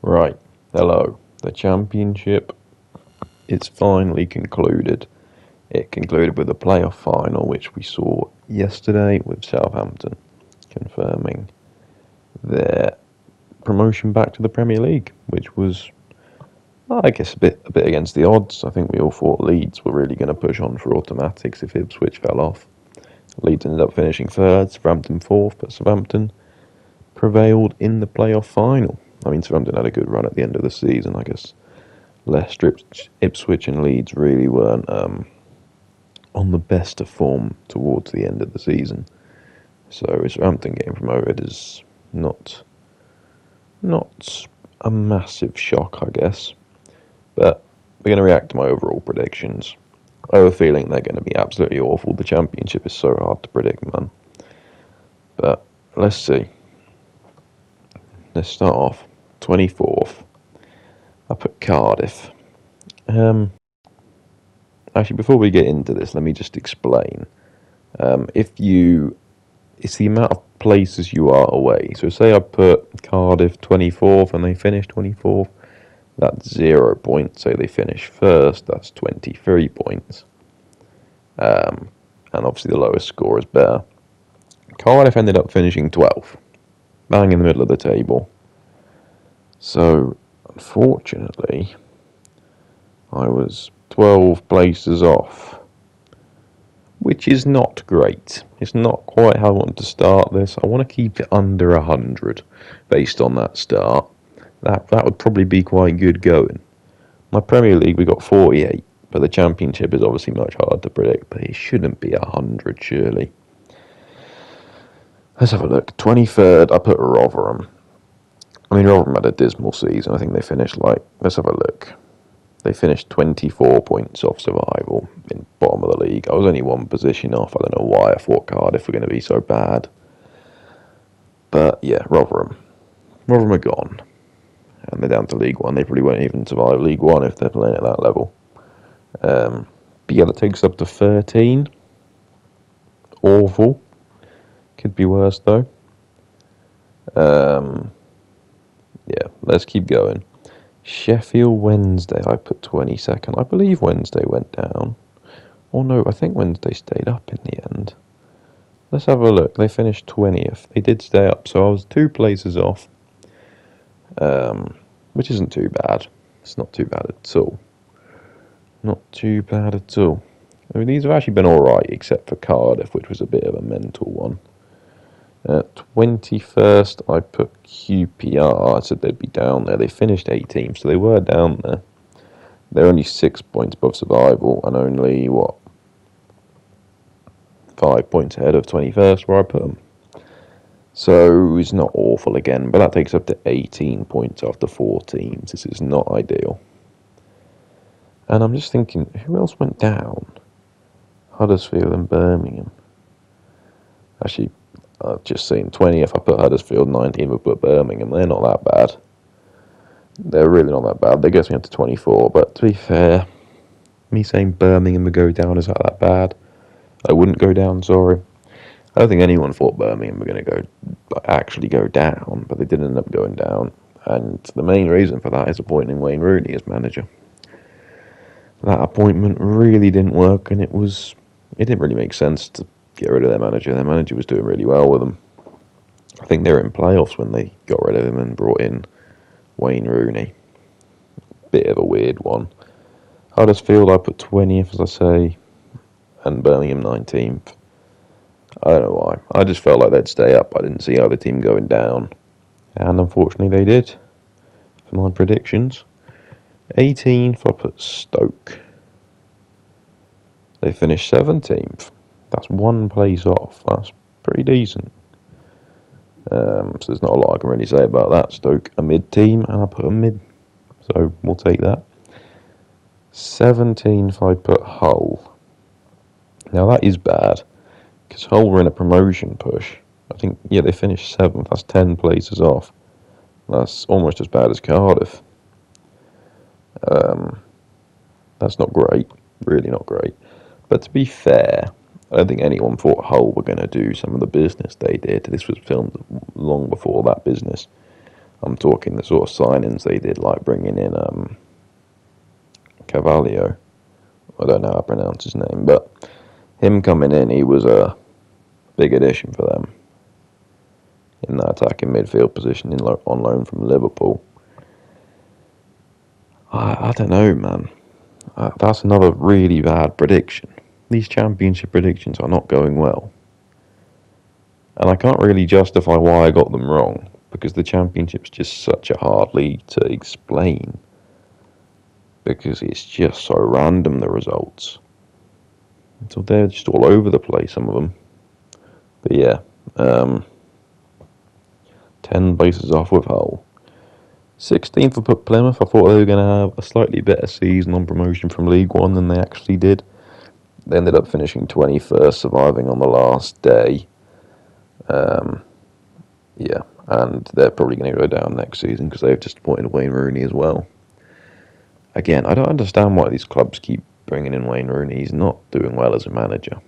Right, hello. The championship is finally concluded. It concluded with a playoff final, which we saw yesterday with Southampton confirming their promotion back to the Premier League, which was, I guess, a bit against the odds. I think we all thought Leeds were really going to push on for automatics if Ipswich fell off. Leeds ended up finishing third, Southampton fourth, but Southampton prevailed in the playoff final. I mean, Southampton had a good run at the end of the season, I guess. Leicester, Ipswich, and Leeds really weren't on the best of form towards the end of the season. So Southampton getting promoted is not a massive shock, I guess. But we're going to react to my overall predictions. I have a feeling they're going to be absolutely awful. The championship is so hard to predict, man. But let's see. Let's start off. 24th. I put Cardiff. Actually, before we get into this, let me just explain. It's the amount of places you are away. So say I put Cardiff 24th and they finish 24th, that's 0 points. Say they finish first, that's 23 points. And obviously the lowest score is better. Cardiff ended up finishing 12th, bang in the middle of the table. So, unfortunately, I was 12 places off, which is not great. It's not quite how I want to start this. I want to keep it under 100 based on that start. That would probably be quite good going. My Premier League, we got 48, but the Championship is obviously much harder to predict, but it shouldn't be 100, surely. Let's have a look. 23rd, I put Rotherham. I mean, Rotherham had a dismal season. I think they finished let's have a look. They finished 24 points off survival in bottom of the league. I was only one position off. I don't know why I thought Cardiff were going to be so bad. But yeah, Rotherham. Rotherham are gone. And they're down to League One. They probably won't even survive League One if they're playing at that level. But yeah, that takes up to 13. Awful. Could be worse though. Yeah, let's keep going. Sheffield Wednesday, I put 22nd. I believe Wednesday went down. Or no, I think Wednesday stayed up in the end. Let's have a look. They finished 20th. They did stay up, so I was 2 places off. Which isn't too bad. It's not too bad at all. Not too bad at all. I mean, these have actually been alright, except for Cardiff, which was a bit of a mental one. 21st, I put QPR. I said they'd be down there. They finished 18th, so they were down there. They're only 6 points above survival and only, 5 points ahead of 21st where I put them. So it's not awful again, but that takes up to 18 points after 4 teams. This is not ideal. And I'm just thinking, who else went down? Huddersfield and Birmingham. Actually, I've just seen 20th, I put Huddersfield, 19th, I put Birmingham. They're not that bad. They're really not that bad. They get me up to 24, but to be fair, me saying Birmingham would go down is not that bad. I wouldn't go down, sorry. I don't think anyone thought Birmingham were going to actually go down, but they did end up going down. And the main reason for that is appointing Wayne Rooney as manager. That appointment really didn't work, and it didn't really make sense to get rid of their manager. Their manager was doing really well with them. I think they were in playoffs when they got rid of him and brought in Wayne Rooney. Bit of a weird one. Huddersfield, I put 20th, as I say, and Birmingham 19th. I don't know why. I just felt like they'd stay up. I didn't see either team going down. And unfortunately they did, for my predictions. 18th, I put Stoke. They finished 17th. That's 1 place off. That's pretty decent. So there's not a lot I can really say about that. Stoke, a mid-team, and I put a mid. So we'll take that. 17th, I put Hull. Now that is bad, because Hull were in a promotion push. I think, yeah, they finished 7th. That's 10 places off. That's almost as bad as Cardiff. That's not great. Really not great. But to be fair, I don't think anyone thought Hull were going to do some of the business they did. This was filmed long before that business. I'm talking the sort of signings they did, like bringing in Carvalho. I don't know how to pronounce his name, but him coming in, he was a big addition for them in that attacking midfield position on loan from Liverpool. I don't know, man. That's another really bad prediction. These championship predictions are not going well. And I can't really justify why I got them wrong, because the championship's just such a hard league to explain. Because it's just so random, the results. So they're just all over the place, some of them. But yeah, 10 places off with Hull. 16th I put Plymouth. I thought they were going to have a slightly better season on promotion from League One than they actually did. They ended up finishing 21st, surviving on the last day. Yeah, and they're probably going to go down next season because they've just appointed Wayne Rooney as well. Again, I don't understand why these clubs keep bringing in Wayne Rooney. He's not doing well as a manager.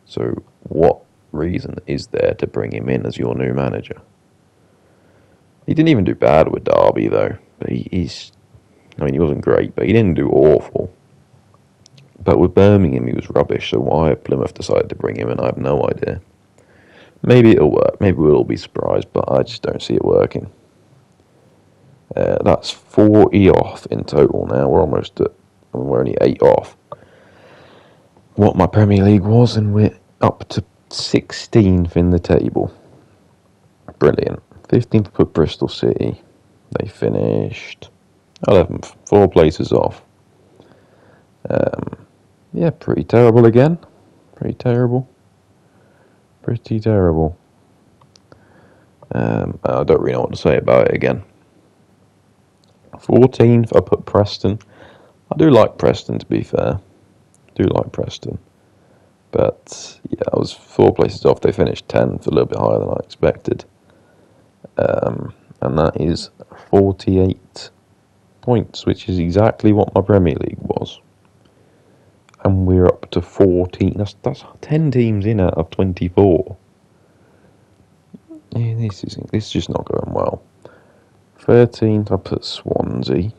So what reason is there to bring him in as your new manager? He didn't even do bad with Derby, though. But he wasn't great, but he didn't do awful. But with Birmingham, he was rubbish, so why Plymouth decided to bring him in, I have no idea. Maybe it'll work, maybe we'll all be surprised, but I just don't see it working. That's 40 off in total now. We're only 8 off what my Premier League was, and we're up to 16th in the table. Brilliant. 15th put Bristol City. They finished 11th, 4 places off. Yeah, pretty terrible again. Pretty terrible. I don't really know what to say about it again. 14th, I put Preston. I do like Preston, to be fair. But, yeah, I was 4 places off. They finished 10th, a little bit higher than I expected. And that is 48 points, which is exactly what my Premier League was. And we're up to 14. That's 10 teams in out of 24. Yeah, this is just not going well. 13th, I put Swansea.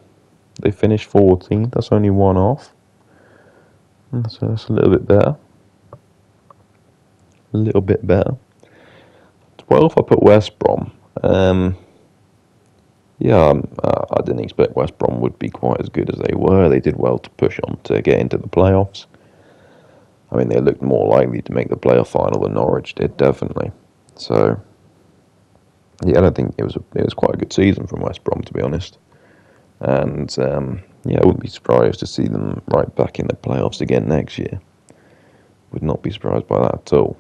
They finished 14th. That's only 1 off. So that's a little bit better. 12th, I put West Brom. I didn't expect West Brom would be quite as good as they were. They did well to push on to get into the playoffs. I mean, they looked more likely to make the playoff final than Norwich did, definitely. So, yeah, I don't think it was quite a good season from West Brom, to be honest. And I wouldn't be surprised to see them right back in the playoffs again next year. Would not be surprised by that at all.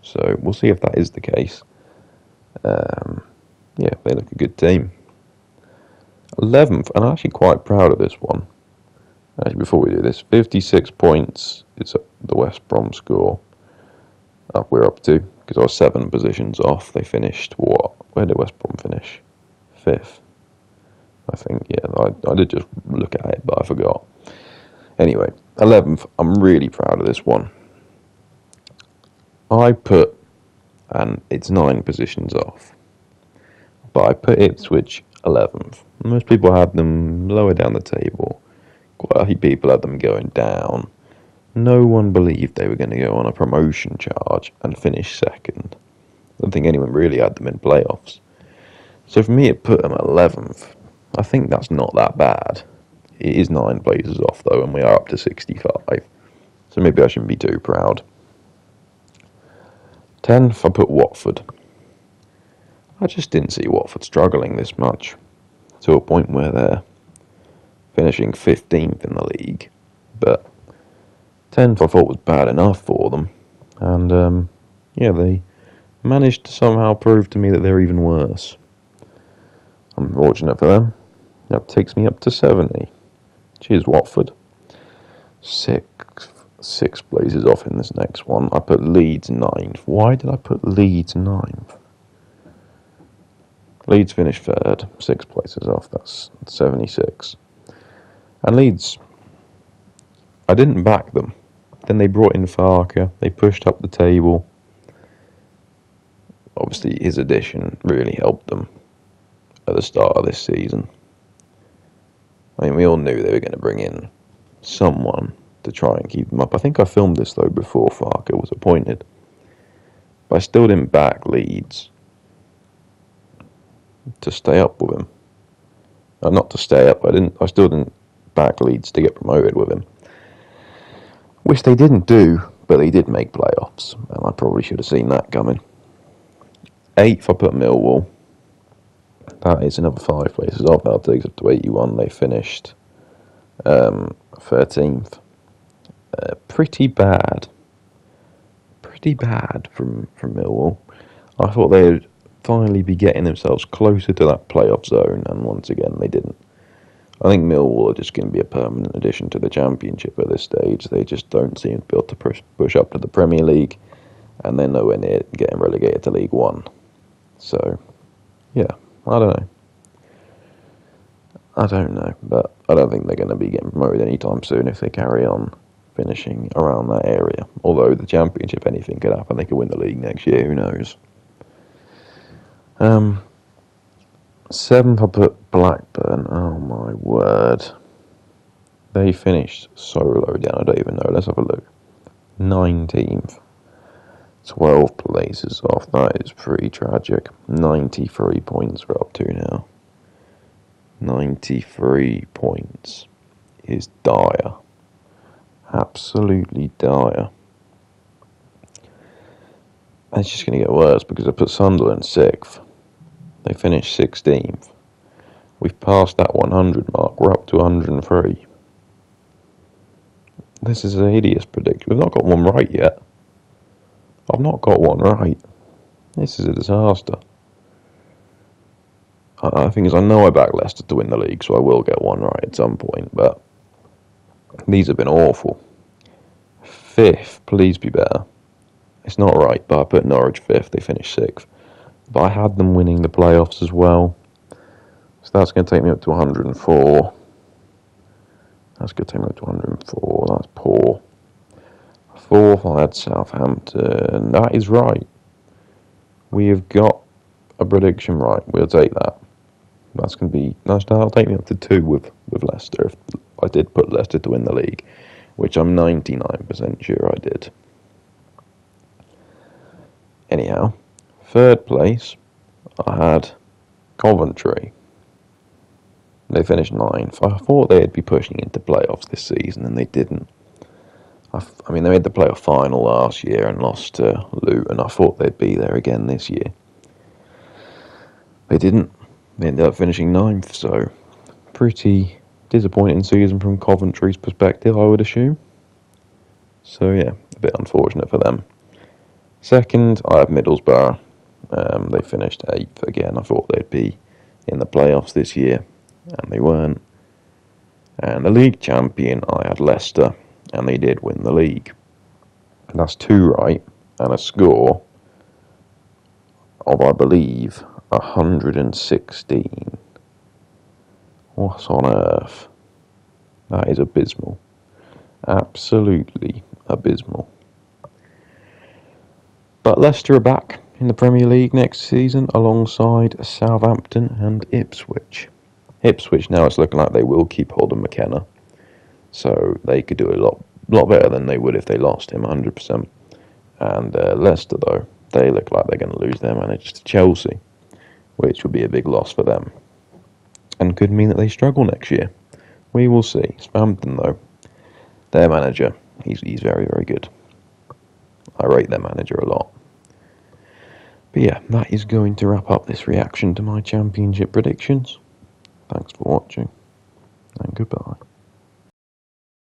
So we'll see if that is the case. They look a good team. 11th, and I'm actually quite proud of this one. Actually, before we do this, 56 points is the West Brom score. We're up to, because I was 7 positions off. They finished what? Where did West Brom finish? 5th. I think, I did just look at it, but I forgot. Anyway, 11th, I'm really proud of this one. And it's 9 positions off, but I put Ipswich 11th. Most people had them lower down the table. Quite a few people had them going down. No one believed they were going to go on a promotion charge and finish 2nd. I don't think anyone really had them in playoffs. So for me, it put them 11th. I think that's not that bad. It is 9 places off, though, and we are up to 65. So maybe I shouldn't be too proud. 10th, I put Watford. I just didn't see Watford struggling this much, to a point where they're finishing 15th in the league. But 10th I thought was bad enough for them. And, they managed to somehow prove to me that they're even worse. Unfortunate for them. That takes me up to 70. Cheers, Watford. 6 places off in this next one. I put Leeds 9th. Why did I put Leeds 9th? Leeds finished 3rd. 6 places off. That's 76. And Leeds, I didn't back them. Then they brought in Farke. They pushed up the table. Obviously, his addition really helped them at the start of this season. I mean, we all knew they were going to bring in someone to try and keep them up. I think I filmed this, though, before Farke was appointed. But I still didn't back Leeds to stay up with him. Not to stay up, I still didn't back Leeds to get promoted with him. Which they didn't do, but they did make playoffs. And I probably should have seen that coming. 8th, I put Millwall. That is another 5 places off. That takes up to 81. They finished 13th. Pretty bad. Pretty bad from Millwall. I thought they'd finally be getting themselves closer to that playoff zone, and once again they didn't. I think Millwall are just going to be a permanent addition to the Championship at this stage. They just don't seem to be able to push up to the Premier League, and they're nowhere near getting relegated to League One. So, yeah, I don't know, but I don't think they're going to be getting promoted anytime soon if they carry on finishing around that area. Although the Championship, anything could happen. They could win the league next year, who knows. 7th, I put Blackburn. Oh my word. They finished so low down, I don't even know. Let's have a look. 19th. 12 places off. That is pretty tragic. 93 points we're up to now. 93 points is dire. Absolutely dire. And it's just going to get worse because I put Sunderland 6th. They finished 16th. We've passed that 100 mark. We're up to 103. This is a hideous prediction. We've not got one right yet. I've not got one right. This is a disaster. I think is I know I backed Leicester to win the league, so I will get one right at some point, but these have been awful. 5th, please be better. It's not right, but I put Norwich 5th. They finished 6th. But I had them winning the playoffs as well. So that's going to take me up to 104. That's going to take me up to 104. That's poor. 4th, I had Southampton. That is right. We have got a prediction right. We'll take that. That's going to be... That'll take me up to 2 with Leicester. If I did put Leicester to win the league, which I'm 99% sure I did. Anyhow, 3rd place, I had Coventry. They finished 9th. I thought they'd be pushing into playoffs this season, and they didn't. I mean, they made the playoff final last year and lost to Luton. I thought they'd be there again this year. They didn't. They ended up finishing 9th, so pretty disappointing season from Coventry's perspective, I would assume. So yeah, a bit unfortunate for them. 2nd, I have Middlesbrough. They finished 8th again. I thought they'd be in the playoffs this year, and they weren't. And the league champion, I had Leicester, and they did win the league. That's 2 right, and a score of, I believe, 116. What on earth? That is abysmal. Absolutely abysmal. But Leicester are back in the Premier League next season alongside Southampton and Ipswich. Ipswich now it's looking like they will keep hold of McKenna. So they could do a lot better than they would if they lost him 100%. And Leicester, though, they look like they're going to lose their manager to Chelsea, which would be a big loss for them. And could mean that they struggle next year. We will see. Southampton, though, their manager, he's very, very good. I rate their manager a lot. But yeah, that is going to wrap up this reaction to my championship predictions. Thanks for watching, and goodbye.